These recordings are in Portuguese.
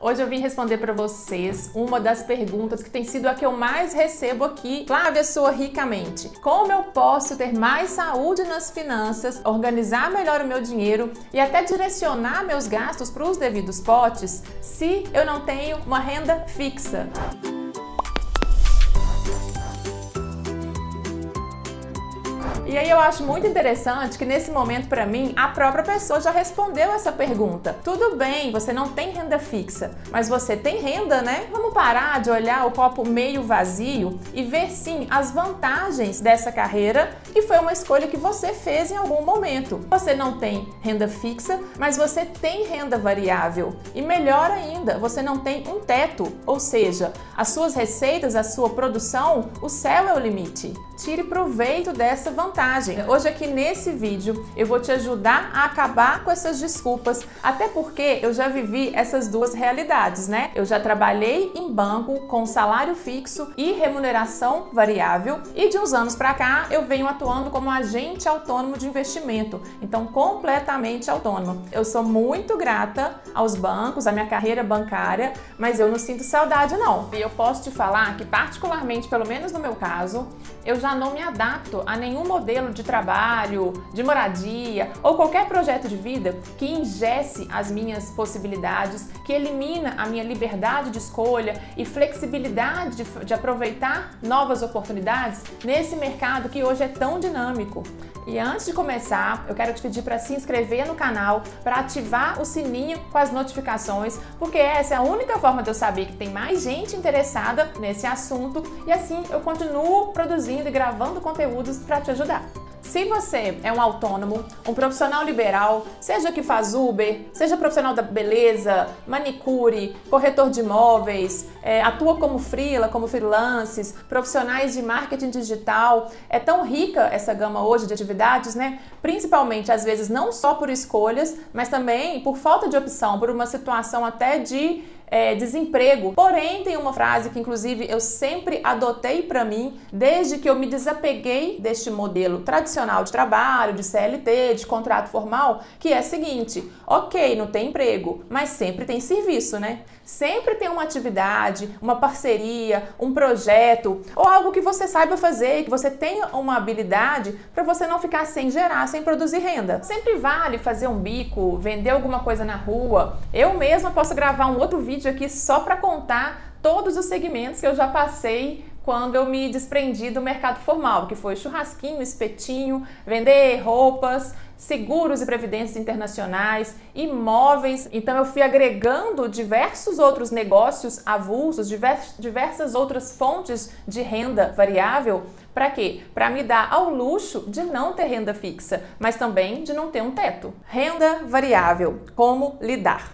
Hoje eu vim responder para vocês uma das perguntas que tem sido a que eu mais recebo aqui. Flávia, sua ricamente. Como eu posso ter mais saúde nas finanças, organizar melhor o meu dinheiro e até direcionar meus gastos para os devidos potes se eu não tenho uma renda fixa? E aí eu acho muito interessante que nesse momento, para mim, a própria pessoa já respondeu essa pergunta. Tudo bem, você não tem renda fixa, mas você tem renda, né? Vamos parar de olhar o copo meio vazio e ver sim as vantagens dessa carreira, que foi uma escolha que você fez em algum momento. Você não tem renda fixa, mas você tem renda variável. E melhor ainda, você não tem um teto, ou seja, as suas receitas, a sua produção, o céu é o limite. Tire proveito dessa vantagem. Hoje aqui nesse vídeo eu vou te ajudar a acabar com essas desculpas, até porque eu já vivi essas duas realidades, né? Eu já trabalhei em banco com salário fixo e remuneração variável e de uns anos para cá eu venho atuando como agente autônomo de investimento, então completamente autônoma. Eu sou muito grata aos bancos, à minha carreira bancária, mas eu não sinto saudade não. E eu posso te falar que particularmente, pelo menos no meu caso, eu já não me adapto a nenhum modelo de trabalho, de moradia ou qualquer projeto de vida que engesse as minhas possibilidades, que elimina a minha liberdade de escolha e flexibilidade de aproveitar novas oportunidades nesse mercado que hoje é tão dinâmico. E antes de começar, eu quero te pedir para se inscrever no canal, para ativar o sininho com as notificações, porque essa é a única forma de eu saber que tem mais gente interessada nesse assunto e assim eu continuo produzindo e gravando conteúdos para te ajudar. Se você é um autônomo, um profissional liberal, seja que faz Uber, seja profissional da beleza, manicure, corretor de imóveis, atua como freela, como freelances, profissionais de marketing digital, é tão rica essa gama hoje de atividades, né? Principalmente, às vezes, não só por escolhas, mas também por falta de opção, por uma situação até de desemprego. Porém, tem uma frase que inclusive eu sempre adotei para mim desde que eu me desapeguei deste modelo tradicional de trabalho, de CLT, de contrato formal, que é a seguinte: ok, não tem emprego, mas sempre tem serviço, né? Sempre tem uma atividade, uma parceria, um projeto ou algo que você saiba fazer, que você tenha uma habilidade para você não ficar sem gerar, sem produzir renda. Sempre vale fazer um bico, vender alguma coisa na rua. Eu mesma posso gravar um outro vídeo aqui só para contar todos os segmentos que eu já passei quando eu me desprendi do mercado formal, que foi churrasquinho, espetinho, vender roupas, seguros e previdências internacionais, imóveis. Então eu fui agregando diversos outros negócios avulsos, diversas outras fontes de renda variável. Para quê? Para me dar ao luxo de não ter renda fixa, mas também de não ter um teto. Renda variável, como lidar?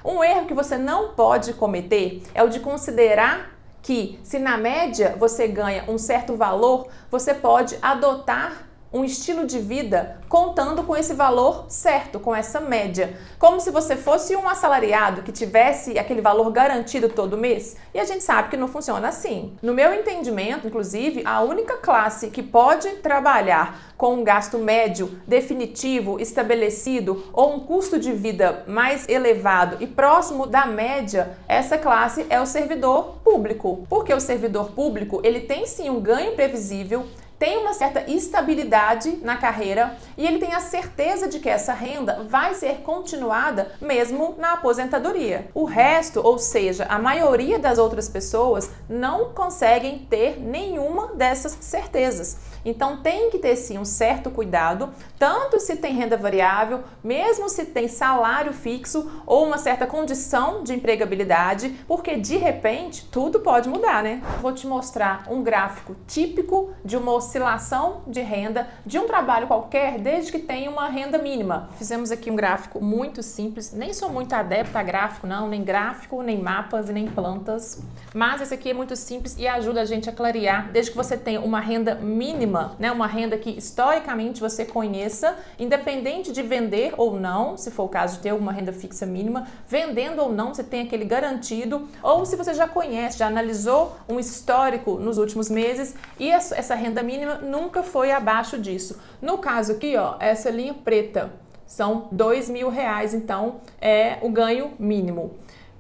Um erro que você não pode cometer é o de considerar que, se na média você ganha um certo valor, você pode adotar um estilo de vida contando com esse valor certo, com essa média. Como se você fosse um assalariado que tivesse aquele valor garantido todo mês. E a gente sabe que não funciona assim. No meu entendimento, inclusive, a única classe que pode trabalhar com um gasto médio definitivo, estabelecido ou um custo de vida mais elevado e próximo da média, essa classe é o servidor público. Porque o servidor público, ele tem sim um ganho previsível, tem uma certa estabilidade na carreira e ele tem a certeza de que essa renda vai ser continuada mesmo na aposentadoria. O resto, ou seja, a maioria das outras pessoas não conseguem ter nenhuma dessas certezas. Então tem que ter sim um certo cuidado, tanto se tem renda variável, mesmo se tem salário fixo ou uma certa condição de empregabilidade, porque de repente tudo pode mudar, né? Vou te mostrar um gráfico típico de uma oscilação de renda de um trabalho qualquer, desde que tenha uma renda mínima. Fizemos aqui um gráfico muito simples, nem sou muito adepta a gráfico não, nem gráfico, nem mapas e nem plantas, mas esse aqui é muito simples e ajuda a gente a clarear, desde que você tenha uma renda mínima, né, uma renda que historicamente você conheça, independente de vender ou não, se for o caso de ter uma renda fixa mínima, vendendo ou não, você tem aquele garantido, ou se você já conhece, já analisou um histórico nos últimos meses e essa renda mínima nunca foi abaixo disso. No caso aqui, ó, essa linha preta são R$2.000, então é o ganho mínimo.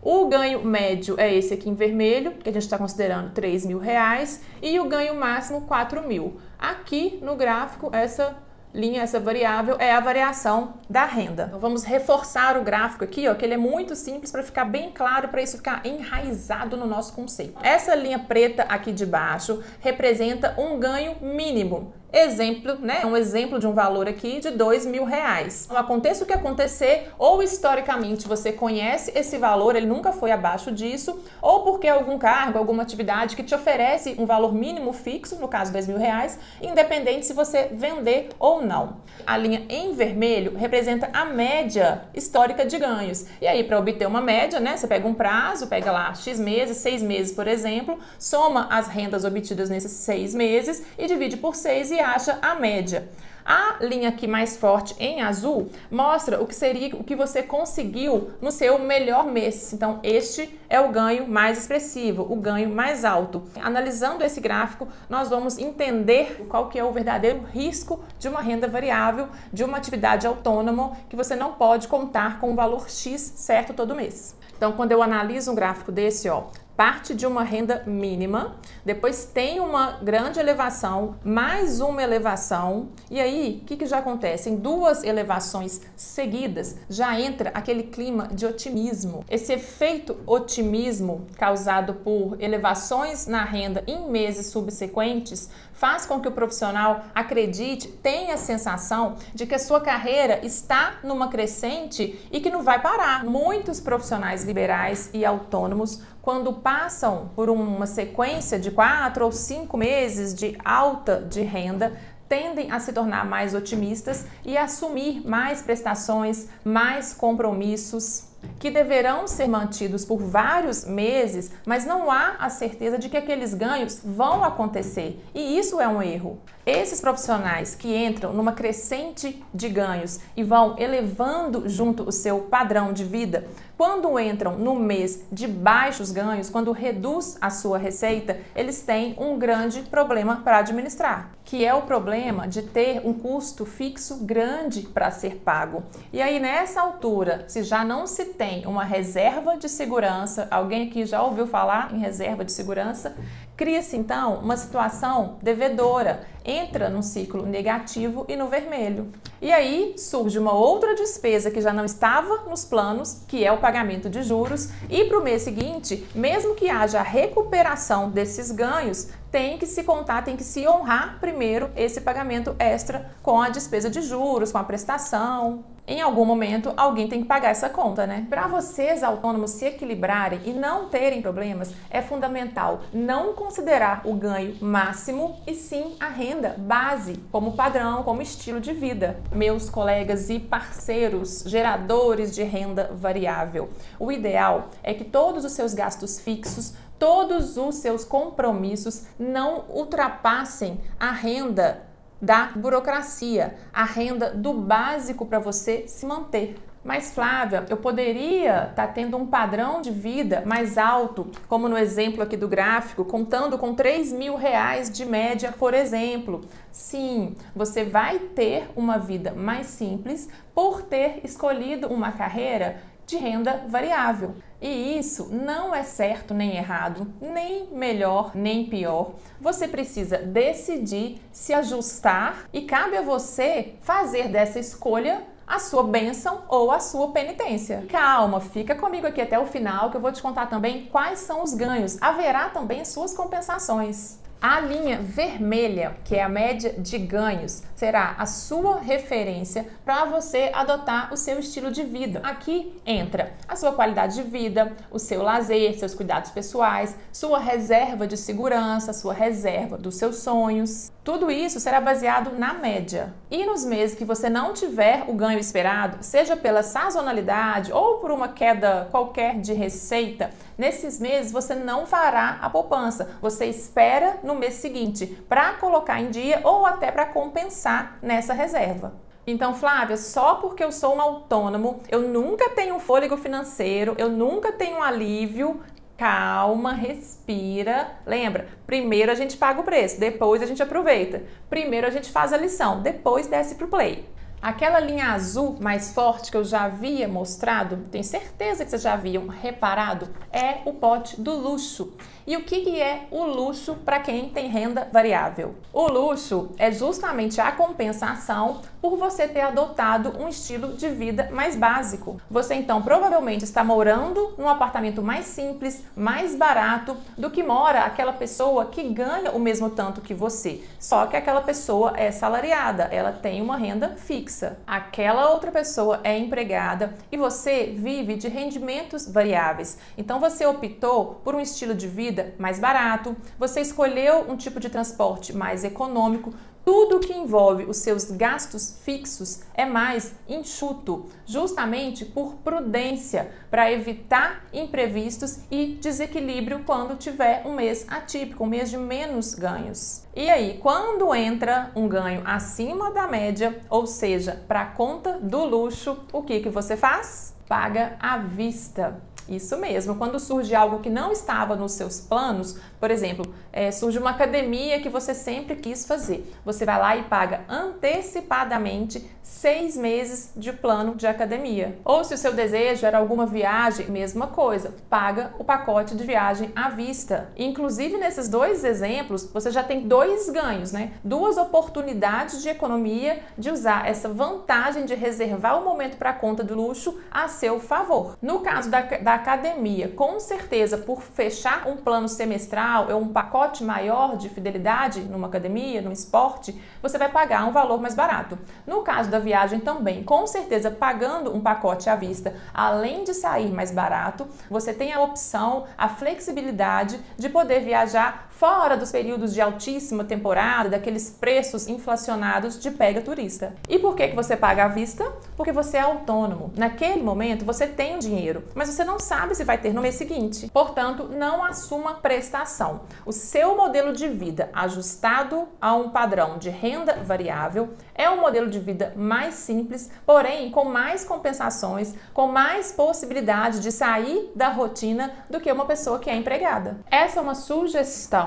O ganho médio é esse aqui em vermelho, que a gente está considerando R$3.000, e o ganho máximo R$4.000. Aqui no gráfico, essa linha, essa variável, é a variação da renda. Então vamos reforçar o gráfico aqui, ó, que ele é muito simples para ficar bem claro, para isso ficar enraizado no nosso conceito. Essa linha preta aqui de baixo representa um ganho mínimo. Exemplo, né? Um exemplo de um valor aqui de R$2.000. Então, aconteça o que acontecer, ou historicamente você conhece esse valor, ele nunca foi abaixo disso, ou porque algum cargo, alguma atividade que te oferece um valor mínimo fixo, no caso R$2.000, independente se você vender ou não. A linha em vermelho representa a média histórica de ganhos. E aí, para obter uma média, né? Você pega um prazo, pega lá X meses, 6 meses, por exemplo, soma as rendas obtidas nesses 6 meses e divide por 6 e acha a média. A linha aqui mais forte em azul mostra o que seria o que você conseguiu no seu melhor mês. Então, este é o ganho mais expressivo, o ganho mais alto. Analisando esse gráfico, nós vamos entender qual que é o verdadeiro risco de uma renda variável, de uma atividade autônoma, que você não pode contar com um valor X certo todo mês. Então, quando eu analiso um gráfico desse, ó, parte de uma renda mínima, depois tem uma grande elevação, mais uma elevação, e aí, o que já acontece? Em 2 elevações seguidas, já entra aquele clima de otimismo. Esse efeito otimismo causado por elevações na renda em meses subsequentes faz com que o profissional acredite, tenha a sensação de que a sua carreira está numa crescente e que não vai parar. Muitos profissionais liberais e autônomos, quando passam por uma sequência de 4 ou 5 meses de alta de renda, tendem a se tornar mais otimistas e assumir mais prestações, mais compromissos, que deverão ser mantidos por vários meses, mas não há a certeza de que aqueles ganhos vão acontecer. E isso é um erro. Esses profissionais que entram numa crescente de ganhos e vão elevando junto o seu padrão de vida, quando entram no mês de baixos ganhos, quando reduz a sua receita, eles têm um grande problema para administrar, que é o problema de ter um custo fixo grande para ser pago. E aí, nessa altura, se já não se tem uma reserva de segurança, alguém aqui já ouviu falar em reserva de segurança? Cria-se então uma situação devedora, entra num ciclo negativo e no vermelho. E aí surge uma outra despesa que já não estava nos planos, que é o pagamento de juros, e para o mês seguinte, mesmo que haja a recuperação desses ganhos, tem que se contar, tem que se honrar primeiro esse pagamento extra com a despesa de juros, com a prestação. Em algum momento, alguém tem que pagar essa conta, né? Para vocês autônomos se equilibrarem e não terem problemas, é fundamental não considerar o ganho máximo e sim a renda base como padrão, como estilo de vida. Meus colegas e parceiros geradores de renda variável, o ideal é que todos os seus gastos fixos, todos os seus compromissos não ultrapassem a renda da burocracia, a renda do básico para você se manter. Mas Flávia, eu poderia estar tendo um padrão de vida mais alto, como no exemplo aqui do gráfico, contando com R$3.000 de média, por exemplo. Sim, você vai ter uma vida mais simples por ter escolhido uma carreira de renda variável. E isso não é certo nem errado, nem melhor nem pior. Você precisa decidir se ajustar e cabe a você fazer dessa escolha a sua bênção ou a sua penitência. Calma, fica comigo aqui até o final que eu vou te contar também quais são os ganhos. Haverá também suas compensações. A linha vermelha, que é a média de ganhos, será a sua referência para você adotar o seu estilo de vida. Aqui entra a sua qualidade de vida, o seu lazer, seus cuidados pessoais, sua reserva de segurança, sua reserva dos seus sonhos. Tudo isso será baseado na média. E nos meses que você não tiver o ganho esperado, seja pela sazonalidade ou por uma queda qualquer de receita, nesses meses você não fará a poupança. Você espera no mês seguinte para colocar em dia ou até para compensar nessa reserva. Então, Flávia, só porque eu sou um autônomo, eu nunca tenho um fôlego financeiro, eu nunca tenho um alívio. Calma, respira. Lembra, primeiro a gente paga o preço, depois a gente aproveita. Primeiro a gente faz a lição, depois desce pro play. Aquela linha azul mais forte que eu já havia mostrado, tenho certeza que vocês já haviam reparado, é o pote do luxo. E o que é o luxo para quem tem renda variável? O luxo é justamente a compensação por você ter adotado um estilo de vida mais básico. Você então provavelmente está morando num apartamento mais simples, mais barato do que mora aquela pessoa que ganha o mesmo tanto que você. Só que aquela pessoa é salariada, ela tem uma renda fixa. Aquela outra pessoa é empregada e você vive de rendimentos variáveis. Então você optou por um estilo de vida mais barato, você escolheu um tipo de transporte mais econômico. Tudo que envolve os seus gastos fixos é mais enxuto, justamente por prudência, para evitar imprevistos e desequilíbrio quando tiver um mês atípico, um mês de menos ganhos. E aí, quando entra um ganho acima da média, ou seja, para a conta do luxo, o que você faz? Paga à vista. Isso mesmo, quando surge algo que não estava nos seus planos, por exemplo, surge uma academia que você sempre quis fazer, você vai lá e paga antecipadamente 6 meses de plano de academia. Ou se o seu desejo era alguma viagem, mesma coisa, paga o pacote de viagem à vista. Inclusive nesses dois exemplos, você já tem 2 ganhos, né? 2 oportunidades de economia de usar essa vantagem de reservar o momento para a conta do luxo a seu favor. No caso da academia, com certeza, por fechar um plano semestral ou um pacote maior de fidelidade numa academia, num esporte, você vai pagar um valor mais barato. No caso da viagem também, com certeza, pagando um pacote à vista, além de sair mais barato, você tem a opção, a flexibilidade de poder viajar fora dos períodos de altíssima temporada, daqueles preços inflacionados de pega turista. E por que você paga à vista? Porque você é autônomo. Naquele momento você tem o dinheiro, mas você não sabe se vai ter no mês seguinte. Portanto, não assuma prestação. O seu modelo de vida ajustado a um padrão de renda variável é um modelo de vida mais simples, porém com mais compensações, com mais possibilidade de sair da rotina do que uma pessoa que é empregada. Essa é uma sugestão.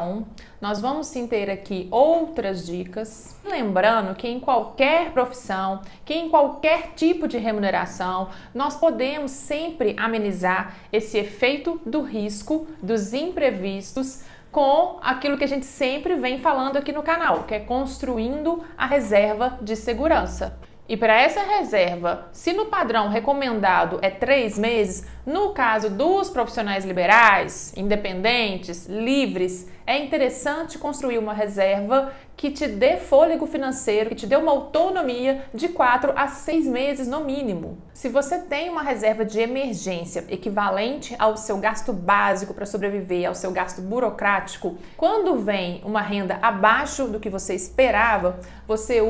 Nós vamos sim ter aqui outras dicas. Lembrando que em qualquer profissão, que em qualquer tipo de remuneração, nós podemos sempre amenizar esse efeito do risco, dos imprevistos, com aquilo que a gente sempre vem falando aqui no canal, que é construindo a reserva de segurança. E para essa reserva, se no padrão recomendado é 3 meses, no caso dos profissionais liberais, independentes, livres, é interessante construir uma reserva que te dê fôlego financeiro, que te dê uma autonomia de 4 a 6 meses no mínimo. Se você tem uma reserva de emergência equivalente ao seu gasto básico para sobreviver, ao seu gasto burocrático, quando vem uma renda abaixo do que você esperava, você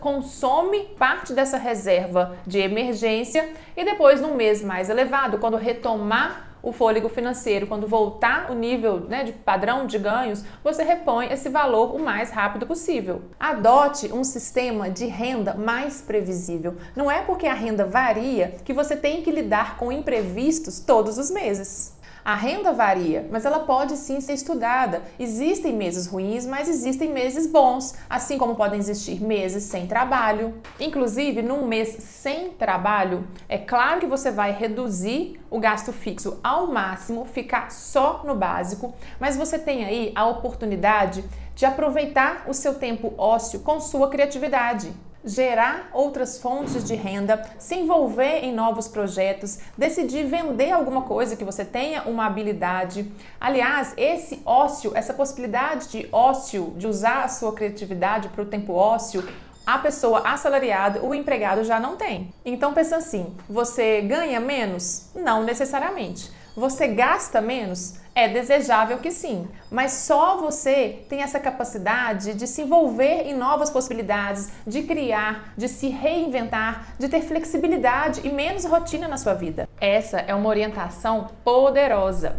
consome parte dessa reserva de emergência e depois, num mês mais elevado, quando retomar o fôlego financeiro, quando voltar o nível, de padrão de ganhos, você repõe esse valor o mais rápido possível. Adote um sistema de renda mais previsível. Não é porque a renda varia que você tem que lidar com imprevistos todos os meses. A renda varia, mas ela pode sim ser estudada. Existem meses ruins, mas existem meses bons, assim como podem existir meses sem trabalho. Inclusive, num mês sem trabalho, é claro que você vai reduzir o gasto fixo ao máximo, ficar só no básico, mas você tem aí a oportunidade de aproveitar o seu tempo ósseo com sua criatividade. Gerar outras fontes de renda, se envolver em novos projetos, decidir vender alguma coisa que você tenha uma habilidade. Aliás, esse ócio, essa possibilidade de ócio, de usar a sua criatividade para o tempo ócio, a pessoa assalariada, o empregado já não tem. Então pensa assim, você ganha menos? Não necessariamente. Você gasta menos? É desejável que sim, mas só você tem essa capacidade de se envolver em novas possibilidades, de criar, de se reinventar, de ter flexibilidade e menos rotina na sua vida. Essa é uma orientação poderosa.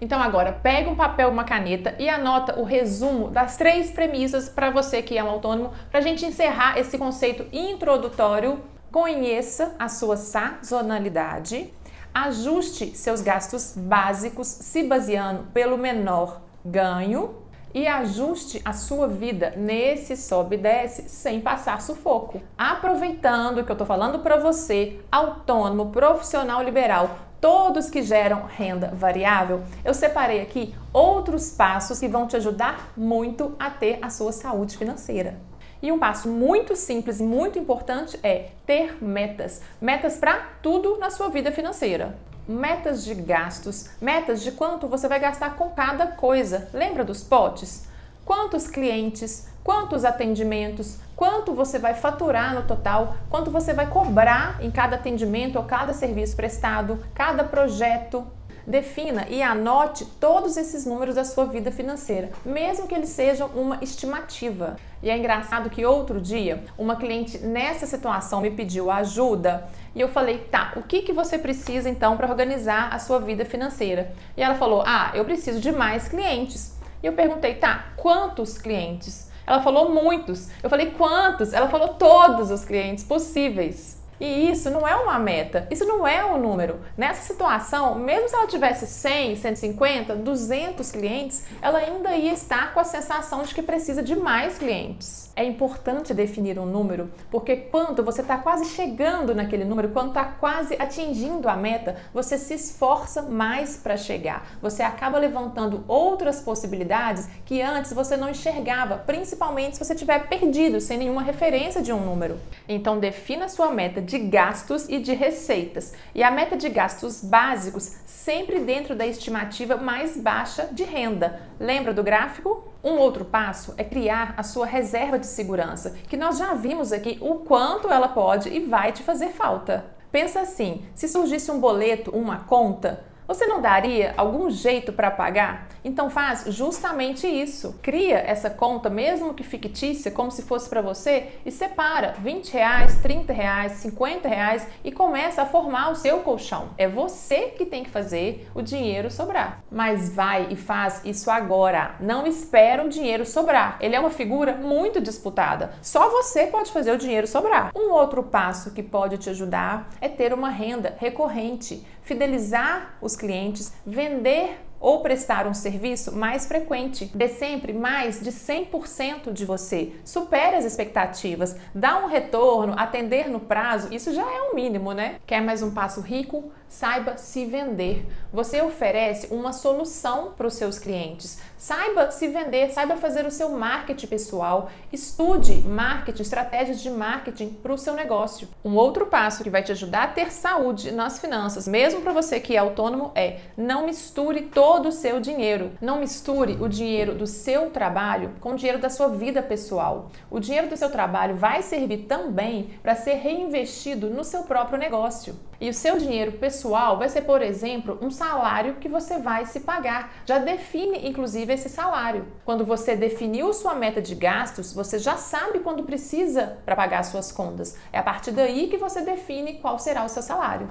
Então agora, pega um papel e uma caneta e anota o resumo das 3 premissas para você que é um autônomo, para a gente encerrar esse conceito introdutório. Conheça a sua sazonalidade. Ajuste seus gastos básicos se baseando pelo menor ganho e ajuste a sua vida nesse sobe e desce sem passar sufoco. Aproveitando que eu tô falando para você, autônomo, profissional liberal, todos que geram renda variável, eu separei aqui outros passos que vão te ajudar muito a ter a sua saúde financeira. E um passo muito simples, muito importante é ter metas. Metas para tudo na sua vida financeira. Metas de gastos, metas de quanto você vai gastar com cada coisa. Lembra dos potes? Quantos clientes, quantos atendimentos, quanto você vai faturar no total, quanto você vai cobrar em cada atendimento ou cada serviço prestado, cada projeto. Defina e anote todos esses números da sua vida financeira, mesmo que eles sejam uma estimativa. E é engraçado que outro dia, uma cliente nessa situação me pediu ajuda e eu falei, tá, o que você precisa então para organizar a sua vida financeira? E ela falou, eu preciso de mais clientes. E eu perguntei, tá, quantos clientes? Ela falou muitos. Eu falei, quantos? Ela falou todos os clientes possíveis. E isso não é uma meta, isso não é um número. Nessa situação, mesmo se ela tivesse 100, 150, 200 clientes, ela ainda ia estar com a sensação de que precisa de mais clientes. É importante definir um número, porque quando você está quase chegando naquele número, quando está quase atingindo a meta, você se esforça mais para chegar. Você acaba levantando outras possibilidades que antes você não enxergava, principalmente se você estiver perdido, sem nenhuma referência de um número. Então defina a sua meta de gastos e de receitas. E a meta de gastos básicos sempre dentro da estimativa mais baixa de renda. Lembra do gráfico? Um outro passo é criar a sua reserva de segurança, que nós já vimos aqui o quanto ela pode e vai te fazer falta. Pensa assim, se surgisse um boleto, uma conta, você não daria algum jeito para pagar? Então faz justamente isso. Cria essa conta, mesmo que fictícia, como se fosse para você, e separa R$20, R$30, R$50 e começa a formar o seu colchão. É você que tem que fazer o dinheiro sobrar. Mas vai e faz isso agora. Não espera o dinheiro sobrar. Ele é uma figura muito disputada. Só você pode fazer o dinheiro sobrar. Um outro passo que pode te ajudar é ter uma renda recorrente, fidelizar os clientes, vender ou prestar um serviço mais frequente. Dê sempre mais de 100% de você. Supere as expectativas, dá um retorno, atender no prazo, isso já é o mínimo, né? Quer mais um passo rico? Saiba se vender. Você oferece uma solução para os seus clientes. Saiba se vender, saiba fazer o seu marketing pessoal. Estude marketing, estratégias de marketing para o seu negócio. Um outro passo que vai te ajudar a ter saúde nas finanças, mesmo para você que é autônomo, é não misture todo o seu dinheiro. Não misture o dinheiro do seu trabalho com o dinheiro da sua vida pessoal. O dinheiro do seu trabalho vai servir também para ser reinvestido no seu próprio negócio. E o seu dinheiro pessoal vai ser, por exemplo, um salário que você vai se pagar. Já define, inclusive, esse salário. Quando você definiu sua meta de gastos, você já sabe quando precisa para pagar suas contas. É a partir daí que você define qual será o seu salário.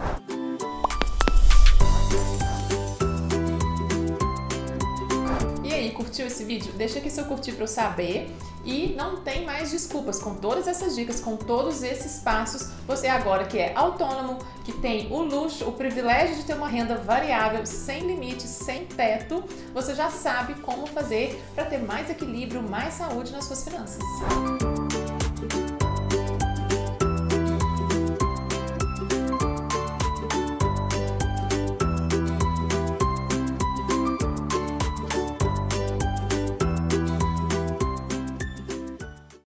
E aí, curtiu esse vídeo? Deixa aqui seu curtir para eu saber. E não tem mais desculpas, com todas essas dicas, com todos esses passos, você agora que é autônomo, que tem o luxo, o privilégio de ter uma renda variável, sem limite, sem teto, você já sabe como fazer para ter mais equilíbrio, mais saúde nas suas finanças.